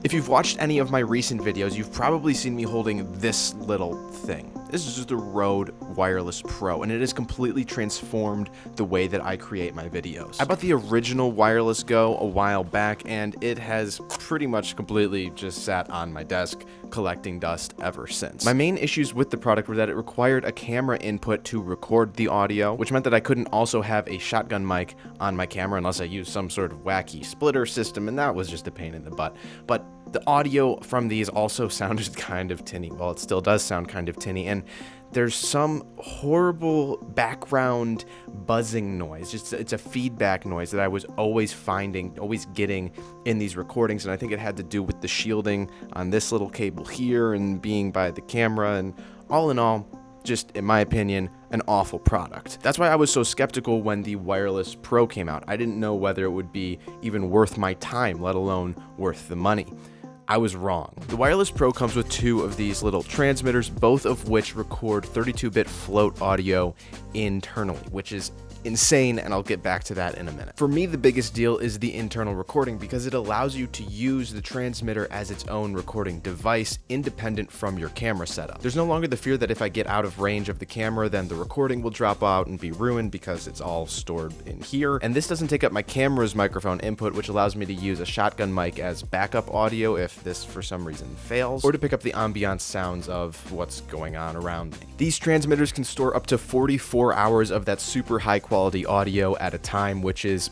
If you've watched any of my recent videos, you've probably seen me holding this little thing. This is just the Rode Wireless Pro, and it has completely transformed the way that I create my videos. I bought the original Wireless Go a while back, and it has pretty much completely just sat on my desk collecting dust ever since. My main issues with the product were that it required a camera input to record the audio, which meant that I couldn't also have a shotgun mic on my camera unless I used some sort of wacky splitter system, and that was just a pain in the butt. But the audio from these also sounded kind of tinny. Well, it still does sound kind of tinny, and there's some horrible background buzzing noise. It's a feedback noise that I was always getting in these recordings, and I think it had to do with the shielding on this little cable here and being by the camera, and all in all, just, in my opinion, an awful product. That's why I was so skeptical when the Wireless Pro came out. I didn't know whether it would be even worth my time, let alone worth the money. I was wrong. The Wireless Pro comes with two of these little transmitters, both of which record 32-bit float audio internally, which is insane, and I'll get back to that in a minute. For me, the biggest deal is the internal recording because it allows you to use the transmitter as its own recording device independent from your camera setup. There's no longer the fear that if I get out of range of the camera, then the recording will drop out and be ruined because it's all stored in here. And this doesn't take up my camera's microphone input, which allows me to use a shotgun mic as backup audio if this for some reason fails, or to pick up the ambient sounds of what's going on around me. These transmitters can store up to 44 hours of that super high quality audio at a time, which is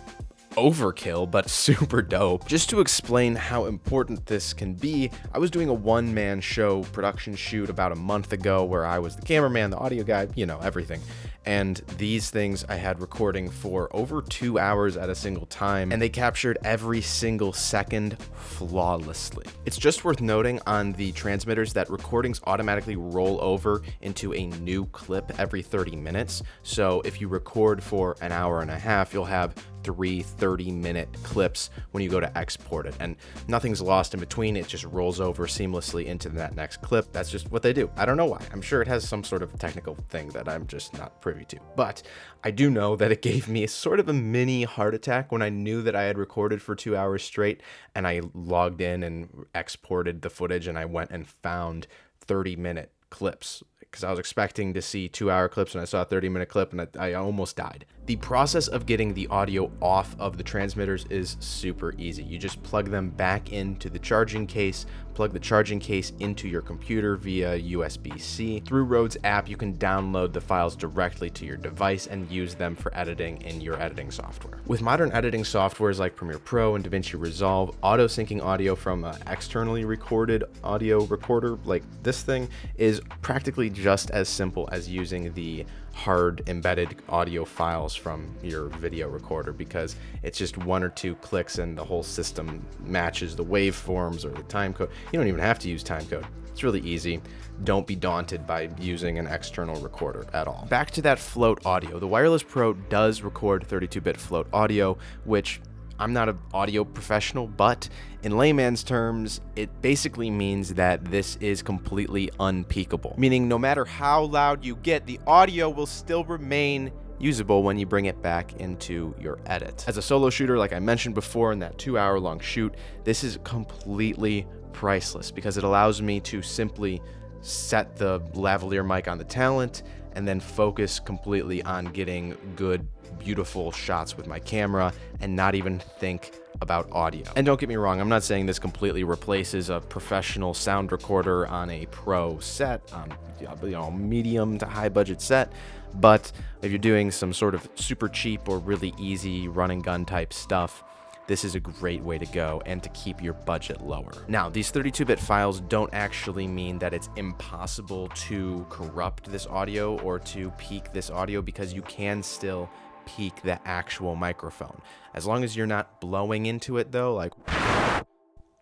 overkill, but super dope. Just to explain how important this can be, I was doing a one-man show production shoot about a month ago where I was the cameraman, the audio guy, everything. And these things I had recording for over 2 hours at a single time, and they captured every single second flawlessly. It's just worth noting on the transmitters that recordings automatically roll over into a new clip every 30 minutes. So if you record for an hour and a half, you'll have 3 30-minute clips when you go to export it, and nothing's lost in between. It just rolls over seamlessly into that next clip. That's just what they do. I don't know why. I'm sure it has some sort of technical thing that I'm just not privy to, but I do know that it gave me sort of a mini heart attack when I knew that I had recorded for 2 hours straight, and I logged in and exported the footage, and I went and found 30-minute clips because I was expecting to see 2-hour clips, and I saw a 30-minute clip, and I almost died. The process of getting the audio off of the transmitters is super easy. You just plug them back into the charging case, plug the charging case into your computer via USB-C. Through Rode's app, you can download the files directly to your device and use them for editing in your editing software. With modern editing softwares like Premiere Pro and DaVinci Resolve, auto-syncing audio from an externally recorded audio recorder like this thing is practically just as simple as using the hard embedded audio files from your video recorder, because it's just 1 or 2 clicks and the whole system matches the waveforms or the timecode. You don't even have to use timecode. It's really easy. Don't be daunted by using an external recorder at all. Back to that float audio. The Wireless Pro does record 32-bit float audio, which I'm not an audio professional, but in layman's terms, it basically means that this is completely unpeakable, meaning no matter how loud you get, the audio will still remain usable when you bring it back into your edit. As a solo shooter, like I mentioned before in that 2-hour-long shoot, this is completely priceless because it allows me to simply set the lavalier mic on the talent and then focus completely on getting good, beautiful shots with my camera and not even think about audio. And don't get me wrong, I'm not saying this completely replaces a professional sound recorder on a pro set, on medium to high budget set, but if you're doing some sort of super cheap or really easy run and gun type stuff, this is a great way to go and to keep your budget lower. Now, these 32-bit files don't actually mean that it's impossible to corrupt this audio or to peak this audio, because you can still peak the actual microphone. As long as you're not blowing into it though, like,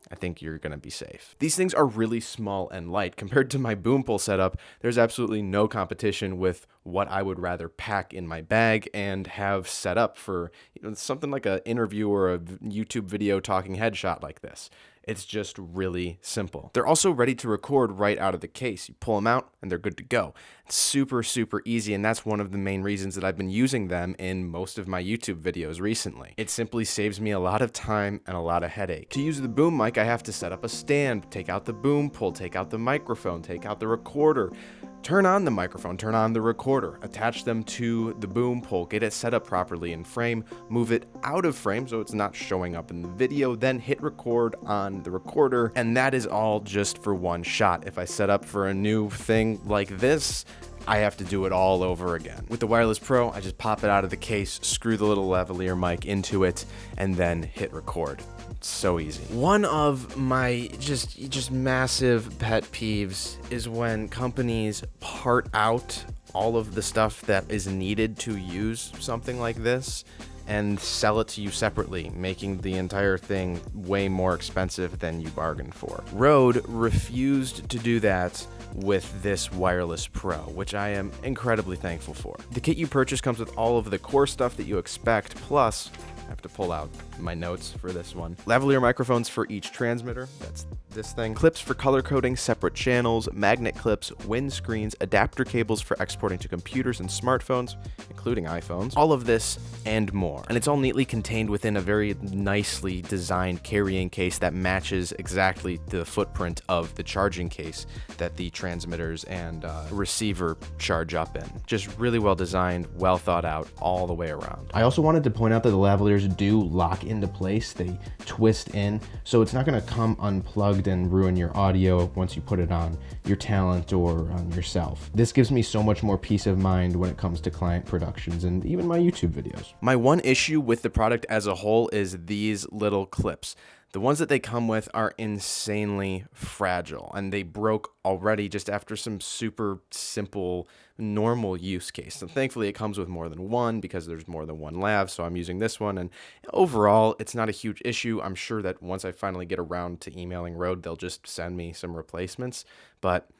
I think you're gonna be safe. These things are really small and light. Compared to my boom pole setup, there's absolutely no competition with what I would rather pack in my bag and have set up for something like an interview or a YouTube video talking headshot like this. It's just really simple. They're also ready to record right out of the case. You pull them out and they're good to go. It's super, super easy, and that's one of the main reasons that I've been using them in most of my YouTube videos recently. It simply saves me a lot of time and a lot of headache. To use the boom mic, I have to set up a stand, take out the boom pole, take out the microphone, take out the recorder, turn on the microphone, turn on the recorder, attach them to the boom pole, get it set up properly in frame, move it out of frame so it's not showing up in the video, then hit record on the recorder, and that is all just for one shot. If I set up for a new thing like this, I have to do it all over again. With the Wireless Pro, I just pop it out of the case, screw the little lavalier mic into it, and then hit record. It's so easy. One of my just massive pet peeves is when companies part out all of the stuff that is needed to use something like this and sell it to you separately, making the entire thing way more expensive than you bargained for. Rode refused to do that with this Wireless Pro, which I am incredibly thankful for. The kit you purchase comes with all of the core stuff that you expect, plus I have to pull out my notes for this one. Lavalier microphones for each transmitter, that's this thing. Clips for color coding, separate channels, magnet clips, windscreens, adapter cables for exporting to computers and smartphones, including iPhones. All of this and more. And it's all neatly contained within a very nicely designed carrying case that matches exactly the footprint of the charging case that the transmitters and receiver charge up in. Just really well designed, well thought out all the way around. I also wanted to point out that the lavaliers do lock into place. They twist in, so it's not going to come unplugged and ruin your audio once you put it on your talent or on yourself. This gives me so much more peace of mind when it comes to client productions and even my YouTube videos. My one issue with the product as a whole is these little clips. The ones that they come with are insanely fragile, and they broke already just after some super simple, normal use case. And thankfully, it comes with more than one because there's more than one lav, so I'm using this one. And overall, it's not a huge issue. I'm sure that once I finally get around to emailing Rode, they'll just send me some replacements. But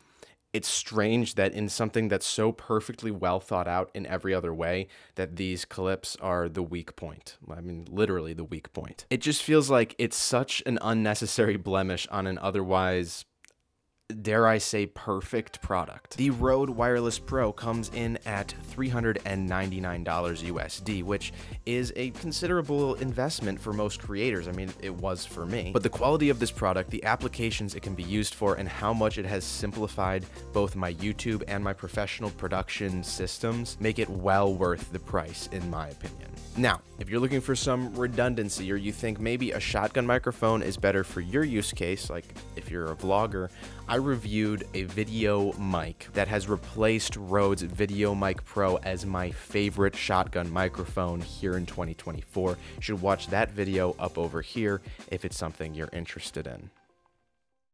it's strange that in something that's so perfectly well thought out in every other way, that these clips are the weak point. I mean, literally the weak point. It just feels like it's such an unnecessary blemish on an otherwise, dare I say, perfect product. The Rode Wireless Pro comes in at $399 USD, which is a considerable investment for most creators. I mean, it was for me. But the quality of this product, the applications it can be used for, and how much it has simplified both my YouTube and my professional production systems make it well worth the price, in my opinion. Now, if you're looking for some redundancy, or you think maybe a shotgun microphone is better for your use case, like if you're a vlogger, I reviewed a video mic that has replaced Rode's Video Mic Pro as my favorite shotgun microphone here in 2024. You should watch that video up over here if it's something you're interested in.